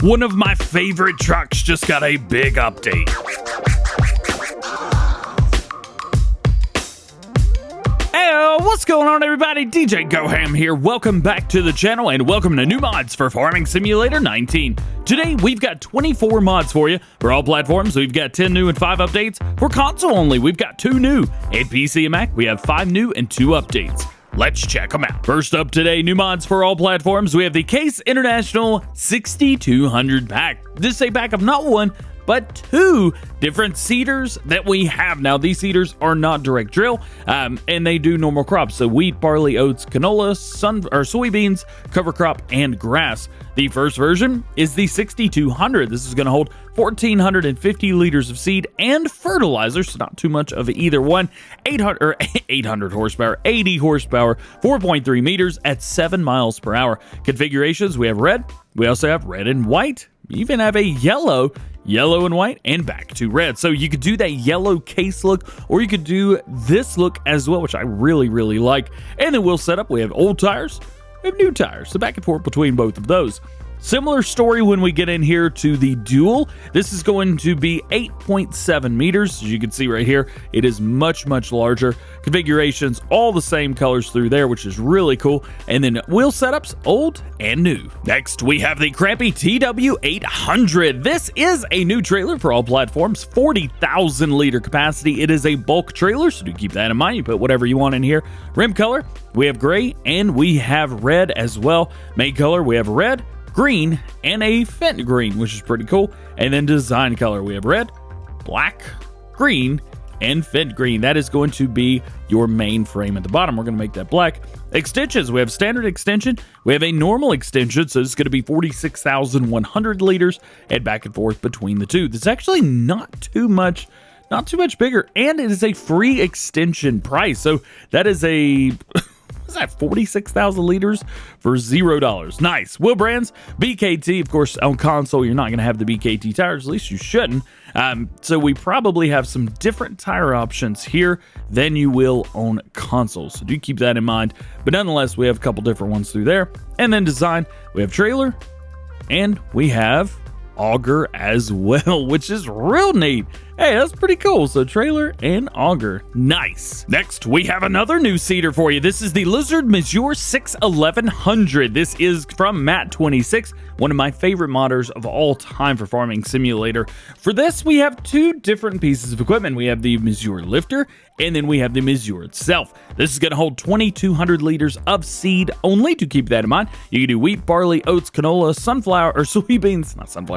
One of my favorite trucks just got a big update. Hey, what's going on, everybody? DjGoHam here. Welcome back to the channel and welcome to new mods for Farming Simulator 19. Today, we've got 24 mods for you for all platforms. We've got 10 new and 5 updates. For console only, we've got 2 new. And PC and Mac, we have 5 new and 2 updates. Let's check them out. First up today, new mods for all platforms. We have the Case International 6200 pack. This is a pack of not 1, but 2 different seeders that we have. Now, these seeders are not direct drill, and they do normal crops. So wheat, barley, oats, canola, soybeans, cover crop, and grass. The first version is the 6200. This is going to hold 1,450 liters of seed and fertilizer, so not too much of either one. 800 horsepower, 80 horsepower, 4.3 meters at 7 miles per hour. Configurations, we have red. We also have red and white. We even have a yellow and white, and back to red. So you could do that yellow case look, or you could do this look as well, which I really like. And then we'll set up, we have old tires, we have new tires, so back and forth between both of those. Similar story when we get in here to the dual. This is going to be 8.7 meters. As you can see right here, it is much larger. Configurations, all the same colors through there, which is really cool. And then wheel setups, old and new. Next, we have the Krampe TW 800. This is a new trailer for all platforms, 40,000 liter capacity. It is a bulk trailer, so do keep that in mind. You put whatever you want in here. Rim color, we have gray and we have red as well. Main color, we have red, green, and a fent green, which is pretty cool. And then design color, we have red, black, green, and fent green. That is going to be your main frame at the bottom. We're going to make that black. Extensions, we have standard extension, we have a normal extension, so it's going to be 46,100 liters, and back and forth between the two. This is actually not too much bigger, and it is a free extension price. So that is a what's that, 46,000 liters for $0. Nice. Wheel brands, BKT. Of course, on console, you're not going to have the BKT tires. At least you shouldn't. So we probably have some different tire options here than you will on console. So do keep that in mind. But nonetheless, we have a couple different ones through there. And then design, we have trailer, and we have auger as well, which is real neat. Hey, that's pretty cool. So trailer and auger. Nice. Next, we have another new seeder for you. This is the Lizard Mazur 61100. This is from Matt26, one of my favorite modders of all time for Farming Simulator. For this, we have 2 different pieces of equipment. We have the Mazur lifter, and then we have the Mazur itself. This is going to hold 2,200 liters of seed only, to keep that in mind. You can do wheat, barley, oats, canola,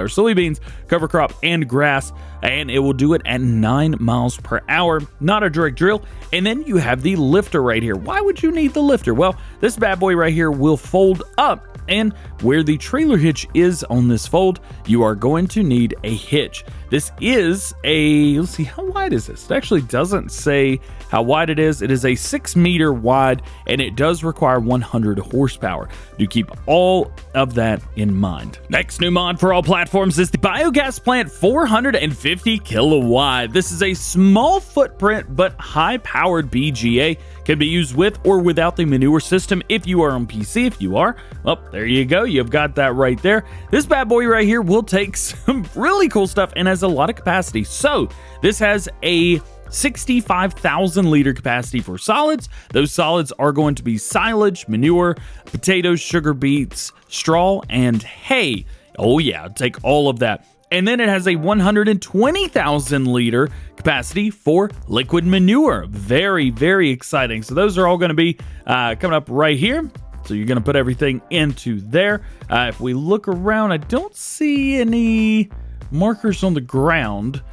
soybeans, cover crop, and grass, and it will do it at 9 miles per hour. Not a direct drill. And then you have the lifter right here. Why would you need the lifter? Well, this bad boy right here will fold up, and where the trailer hitch is on this fold, you are going to need a hitch. This is a, let's see, how wide is this? It actually doesn't say how wide it is. It is a 6 meter wide, and it does require 100 horsepower. Do keep all of that in mind. Next new mod for all platforms is the Biogas Plant 450 kilowatt. This is a small footprint but high-powered BGA. Can be used with or without the manure system if you are on PC. If you are, well, there you go. You've got that right there. This bad boy right here will take some really cool stuff and has a lot of capacity. So this has a 65,000 liter capacity for solids. Those solids are going to be silage, manure, potatoes, sugar beets, straw, and hay. Oh yeah, take all of that. And then it has a 120,000 liter capacity for liquid manure. Very exciting. So those are all going to be coming up right here. So you're going to put everything into there. If we look around, I don't see any markers on the ground.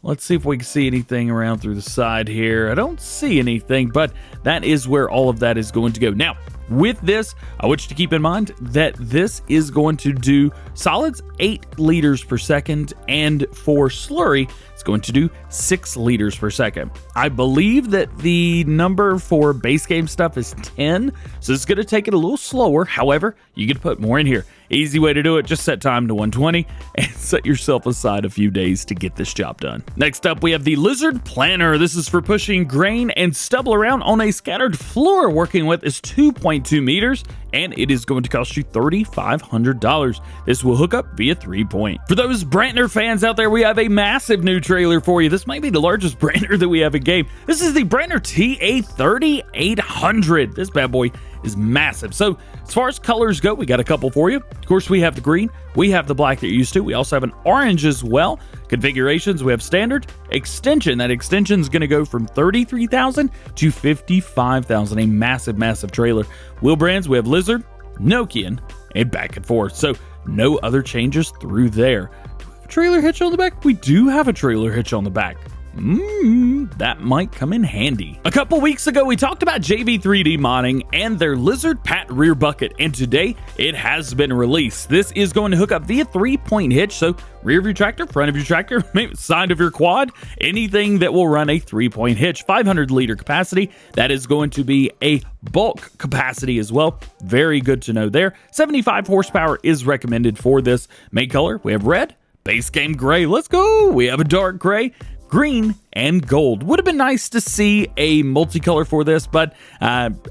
Let's see if we can see anything around through the side here. I don't see anything, but that is where all of that is going to go. Now, with this, I want you to keep in mind that this is going to do solids 8 liters per second, and for slurry, it's going to do 6 liters per second. I believe that the number for base game stuff is 10, so it's going to take it a little slower. However, you can put more in here. Easy way to do it, just set time to 120 and set yourself aside a few days to get this job done. Next up, we have the Lizard Planter. This is for pushing grain and stubble around on a scattered floor. Working with is 2.2 meters, and it is going to cost you $3,500. This will hook up via 3-point. For those Brantner fans out there, we have a massive new trailer for you. This might be the largest Brantner that we have in game. This is the Brantner TA 3800. This bad boy is massive. So as far as colors go, we got a couple for you. Of course, we have the green, we have the black that you're used to. We also have an orange as well. Configurations, we have standard, extension. That extension is going to go from 33,000 to 55,000. A massive trailer. Wheel brands, we have Lizard, Nokian, and back and forth. So no other changes through there. Do we have a trailer hitch on the back? We do have a trailer hitch on the back. That might come in handy. A couple weeks ago, we talked about JV3D modding and their Lizard Pat rear bucket, and today it has been released. This is going to hook up via 3-point hitch, so rear of your tractor, front of your tractor, maybe side of your quad, anything that will run a 3-point hitch. 500 liter capacity. That is going to be a bulk capacity as well. Very good to know there. 75 horsepower is recommended for this. Main color, we have red, base game gray. Let's go. We have a dark gray, green, and gold. Would have been nice to see a multicolor for this, but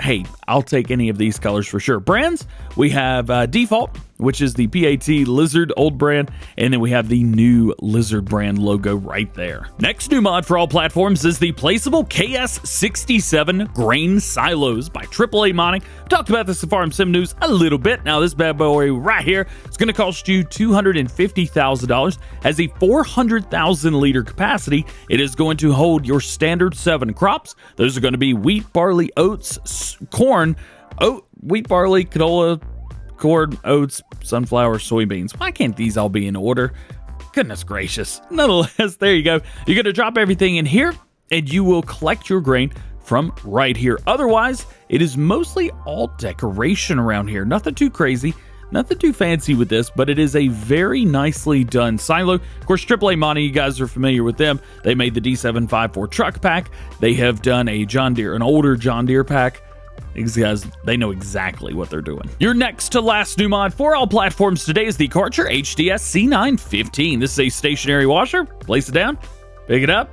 hey, I'll take any of these colors for sure. Brands, we have Default, which is the PAT Lizard old brand, and then we have the new Lizard brand logo right there. Next new mod for all platforms is the Placeable KS67 Grain Silos by AAA Modding. Talked about this in Farm Sim News a little bit. Now this bad boy right here is going to cost you $250,000. Has a 400,000 liter capacity. It is going to hold your standard 7 crops. Those are going to be wheat, barley, oats, corn, wheat, barley, canola, corn, oats, sunflower, soybeans. Why can't these all be in order? Goodness gracious. Nonetheless, there you go. You're going to drop everything in here, and you will collect your grain from right here. Otherwise, it is mostly all decoration around here. Nothing too crazy. Nothing too fancy with this, but it is a very nicely done silo. Of course, AAA Money, you guys are familiar with them. They made the D754 truck pack. They have done a John Deere, an older John Deere pack. These guys, they know exactly what they're doing. Your next to last new mod for all platforms today is the KARCHER HDS C915. This is a stationary washer. Place it down, pick it up,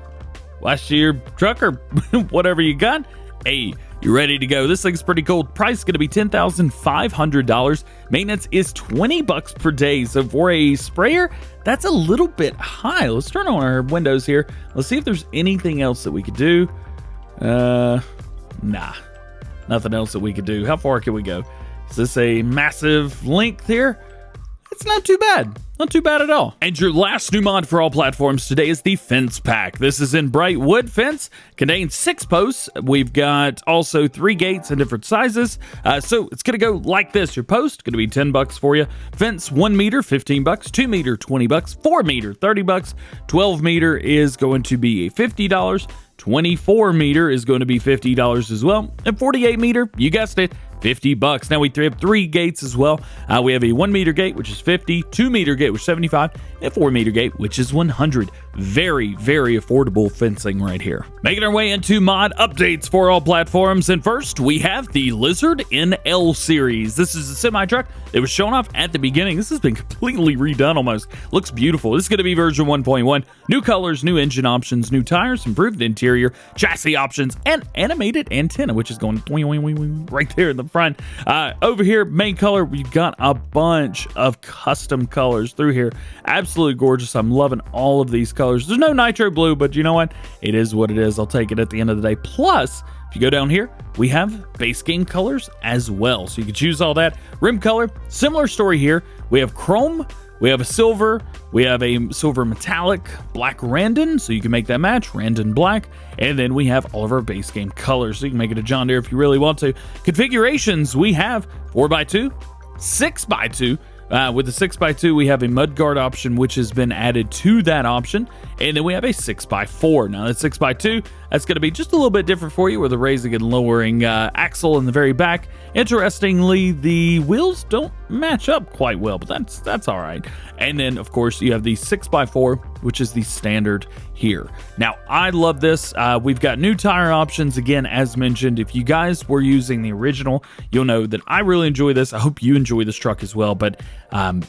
wash your truck or whatever you got. Hey, you're ready to go. This thing's pretty cool. Price is going to be $10,500. Maintenance is $20 per day. So for a sprayer, that's a little bit high. Let's turn on our windows here. Let's see if there's anything else that we could do. Nah, nothing else that we could do. How far can we go? Is this a massive length here? It's not too bad. Not too bad at all. And your last new mod for all platforms today is the Fence Pack. This is in bright wood fence, contains 6 posts. We've got also 3 gates in different sizes. So it's going to go like this. Your post going to be $10 for you. Fence 1 meter, $15. 2 meter, $20. 4 meter, $30. 12 meter is going to be $50. 24 meter is going to be $50 as well. And 48 meter, you guessed it, $50. Now we have 3 gates as well. We have a 1 meter gate, which is 50, 2 meter gate, which is 75, and 4 meter gate, which is 100. Very, very affordable fencing right here. Making our way into mod updates for all platforms. And first, we have the Lizard NL series. This is a semi truck that was shown off at the beginning. This has been completely redone almost. Looks beautiful. This is going to be version 1.1. New colors, new engine options, new tires, improved interior, chassis options, and animated antenna, which is going right there in the front. Over here, main color, we've got a bunch of custom colors through here. Absolutely gorgeous. I'm loving all of these colors. There's no nitro blue, but you know what? It is what it is. I'll take it at the end of the day. Plus, if you go down here, we have base game colors as well. So you can choose all that. Rim color, similar story here. We have chrome, we have a silver, we have a silver metallic, black Randon, so you can make that match, Randon black, and then we have all of our base game colors, so you can make it a John Deere if you really want to. Configurations, we have 4x2, 6x2, with the 6x2, we have a mudguard option, which has been added to that option. And then we have a 6x4. Now, that 6x2, that's going to be just a little bit different for you with the raising and lowering axle in the very back. Interestingly, the wheels don't match up quite well, but that's all right. And then, of course, you have the 6x4 which is the standard here. Now, I love this. We've got new tire options. Again, as mentioned, if you guys were using the original, you'll know that I really enjoy this. I hope you enjoy this truck as well, but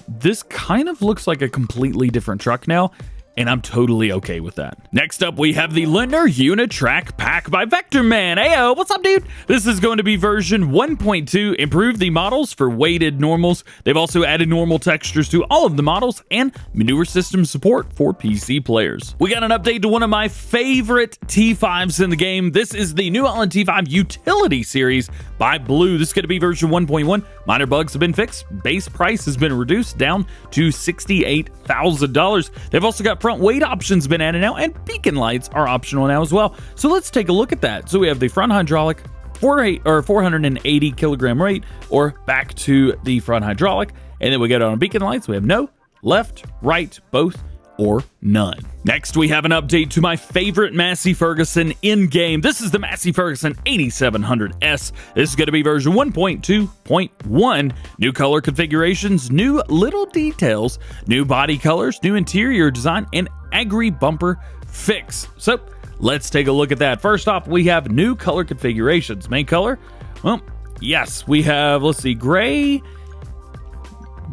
this kind of looks like a completely different truck now, and I'm totally okay with that. Next up, we have the Lindner Unitrac Pack by Vectorman. Heyo, what's up, dude? This is going to be version 1.2. Improved the models for weighted normals. They've also added normal textures to all of the models and maneuver system support for PC players. We got an update to one of my favorite T5s in the game. This is the New Holland T5 Utility Series by Blue. This is going to be version 1.1. Minor bugs have been fixed. Base price has been reduced down to $68,000. They've also got front weight options been added now, and beacon lights are optional now as well. So let's take a look at that. So we have the front hydraulic, 480 kilogram weight, or back to the front hydraulic, and then we get on beacon lights. We have no, left, right, both, or none. Next, we have an update to my favorite Massey Ferguson in-game. This is the Massey Ferguson 8700S. This is going to be version 1.2.1. New color configurations, new little details, new body colors, new interior design, and agri bumper fix. So let's take a look at that. First off, we have new color configurations. Main color, well, yes, we have, let's see, gray,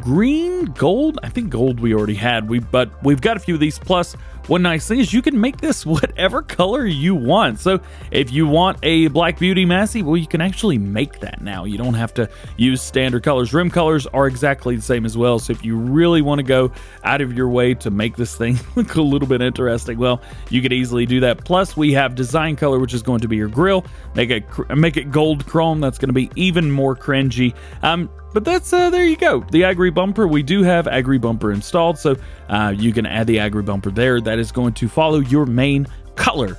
green, gold. I think gold we already had, but we've got a few of these. Plus, one nice thing is you can make this whatever color you want. So if you want a Black Beauty Massey, well, you can actually make that now. You don't have to use standard colors. Rim colors are exactly the same as well. So if you really want to go out of your way to make this thing look a little bit interesting, well, you could easily do that. Plus, we have design color, which is going to be your grille. Make it gold chrome. That's going to be even more cringy. But that's, there you go. The agri bumper, we do have agri bumper installed, so you can add the agri bumper there. That is going to follow your main color.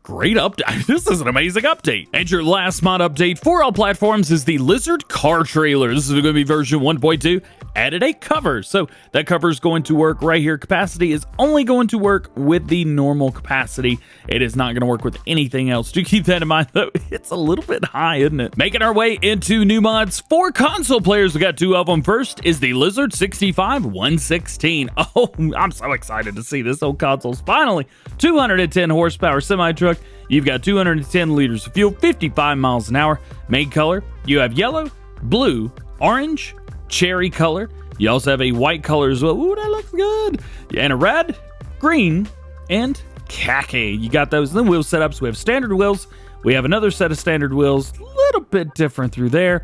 Great update. This is an amazing update. And your last mod update for all platforms is the Lizard car trailer. This is going to be version 1.2. Added a cover. So that cover is going to work right here. Capacity is only going to work with the normal capacity. It is not going to work with anything else. Do keep that in mind, though. It's a little bit high, isn't it? Making our way into new mods for console players. We got two of them. First is the Lizard 65116. Oh, I'm so excited to see this old console's finally 210 horsepower semi-truck. You've got 210 liters of fuel, 55 miles an hour. Main color, you have yellow, blue, orange, cherry color. You also have a white color as well. Ooh, that looks good. And a red, green, and khaki. You got those. And the wheel setups, we have standard wheels. We have another set of standard wheels, a little bit different through there.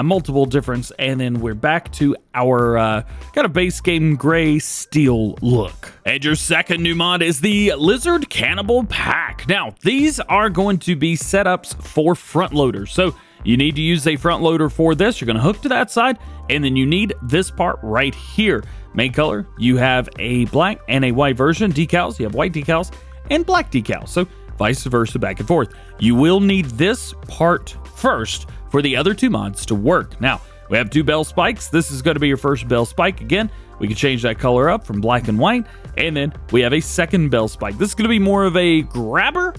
Multiple difference, and then we're back to our kind of base game gray steel look. And your second new mod is the Lizard Canybal Pack. Now, these are going to be setups for front loaders. So you need to use a front loader for this. You're going to hook to that side, and then you need this part right here. Main color, you have a black and a white version. Decals, you have white decals and black decals. So vice versa, back and forth. You will need this part first for the other two mods to work. Now, we have two bell spikes. This is going to be your first bell spike. Again, we can change that color up from black and white. And then we have a second bell spike. This is going to be more of a grabber.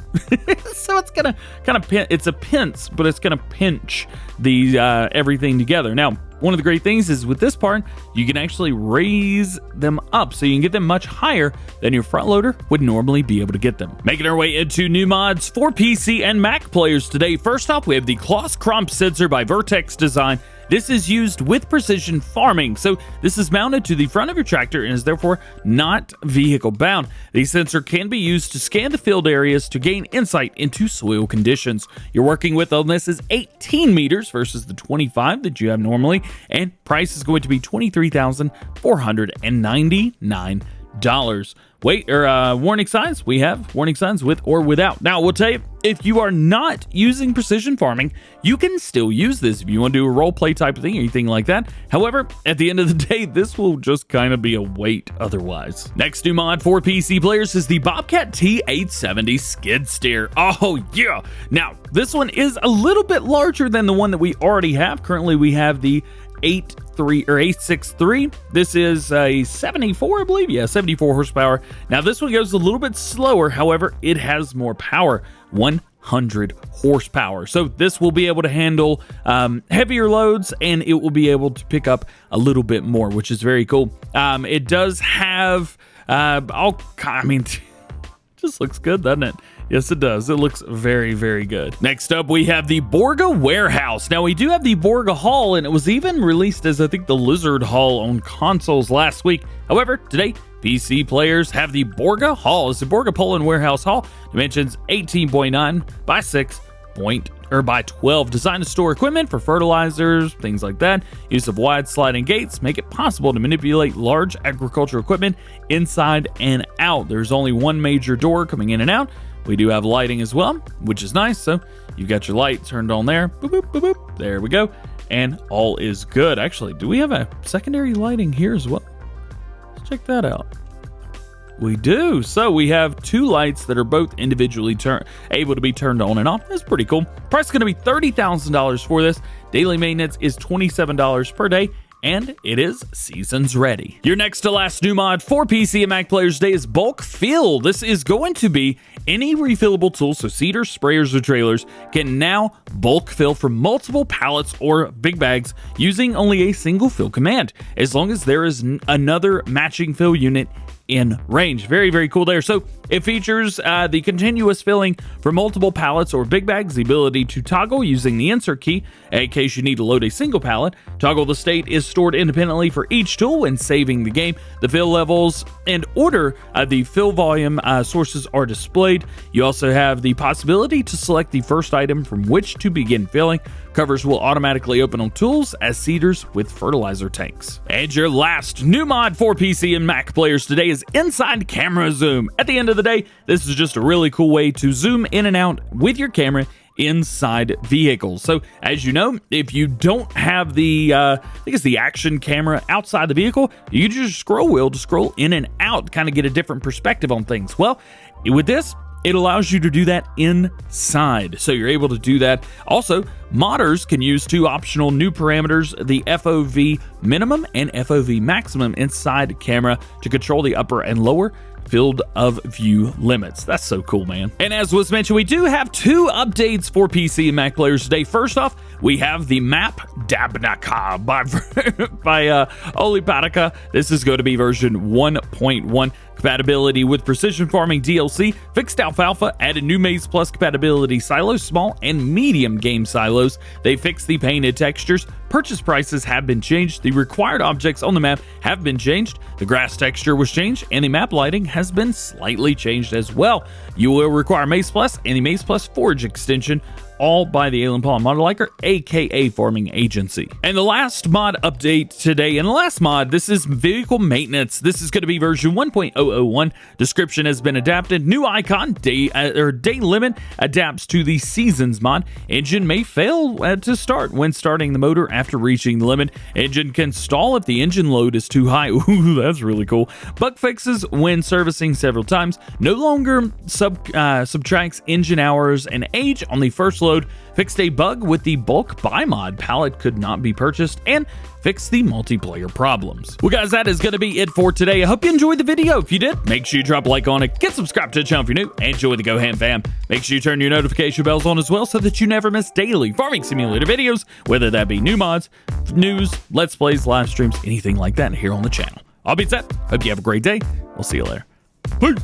So it's going to kind of it's a pinch, but it's going to pinch the everything together. Now, one of the great things is with this part, you can actually raise them up so you can get them much higher than your front loader would normally be able to get them. Making our way into new mods for PC and Mac players today. First off, we have the Claas Krampe sensor by Vertex Design. This is used with precision farming, so this is mounted to the front of your tractor and is therefore not vehicle bound. The sensor can be used to scan the field areas to gain insight into soil conditions. You're working with on this is 18 meters versus the 25 that you have normally, and price is going to be $23,499. Warning signs, we have warning signs with or without. Now, we'll tell you, if you are not using precision farming, you can still use this if you want to do a role play type of thing or anything like that. However, at the end of the day, this will just kind of be a wait otherwise. Next new mod for PC players is the Bobcat T870 skid steer. Oh yeah! Now, this one is a little bit larger than the one that we already have. Currently, we have the 863. This is a 74, I believe. Yeah, 74 horsepower. Now this one goes a little bit slower. However, it has more power, 100 horsepower. So this will be able to handle heavier loads, and it will be able to pick up a little bit more, which is very cool. It does have I mean, just looks good, doesn't it? Yes, it does. It looks very, very good. Next up, we have the Borga Warehouse. Now, we do have the Borga Hall, and it was even released as, I think, the Lizard Hall on consoles last week. However, today, PC players have the Borga Hall. It's the Borga Poland Warehouse Hall. Dimensions 18.9 by 6 by 12. Designed to store equipment for fertilizers, things like that. Use of wide sliding gates make it possible to manipulate large agricultural equipment inside and out. There's only one major door coming in and out. We do have lighting as well, which is nice. So you've got your light turned on there. Boop, boop, boop, boop. There we go. And all is good. Actually, do we have a secondary lighting here as well? Let's check that out. We do. So we have two lights that are both individually able to be turned on and off. That's pretty cool. Price is going to be $30,000 for this. Daily maintenance is $27 per day, and it is seasons ready. Your next to last new mod for PC and Mac players today is Bulk Fill. This is going to be any refillable tool, so seeders, sprayers, or trailers can now bulk fill from multiple pallets or big bags using only a single fill command, as long as there is another matching fill unit in range. Very, very cool there. So it features the continuous filling for multiple pallets or big bags, the ability to toggle using the insert key in case you need to load a single pallet. Toggle the state is stored independently for each tool when saving the game. The fill levels and order the fill volume sources are displayed. You also have the possibility to select the first item from which to begin filling. Covers will automatically open on tools as seeders with fertilizer tanks. And your last new mod for PC and Mac players today is Inside Camera Zoom. At the end of the day, this is just a really cool way to zoom in and out with your camera inside vehicles. So as you know, if you don't have the I think it's the action camera outside the vehicle, you can use your scroll wheel to scroll in and out, kind of get a different perspective on things. Well, with this, it allows you to do that inside. So you're able to do that. Also, modders can use two optional new parameters, the FOV minimum and FOV maximum inside camera to control the upper and lower field of view limits. That's so cool, man. And as was mentioned, we do have two updates for PC and Mac players today. First off, we have the map Dabnica by Olipatica. This is going to be version 1.1. Compatibility with Precision Farming DLC, fixed alfalfa, added new Maize Plus compatibility silos, small and medium game silos. They fixed the painted textures. Purchase prices have been changed. The required objects on the map have been changed. The grass texture was changed, and the map lighting has been slightly changed as well. You will require Maize Plus and the Maize Plus Forage extension, all by the Alien Pawn Mod Liker, aka Farming Agency. And the last mod update today, and the last mod, this is vehicle maintenance. This is going to be version 1.001. Description has been adapted. New icon, day limit adapts to the seasons mod. Engine may fail to start when starting the motor after reaching the limit. Engine can stall if the engine load is too high. Ooh, that's really cool. Bug fixes when servicing several times. No longer subtracts engine hours and age on the first load. Fixed a bug with the bulk buy mod pallet could not be purchased, and fixed the multiplayer problems. Well guys, that is going to be it for today. I hope you enjoyed the video. If you did, make sure you drop a like on it, get subscribed to the channel if you're new, and join the GoHam fam. Make sure you turn your notification bells on as well so that you never miss daily farming simulator videos, whether that be new mods, news, let's plays, live streams, anything like that here on the channel. All being said, hope you have a great day. We'll see you later. Peace.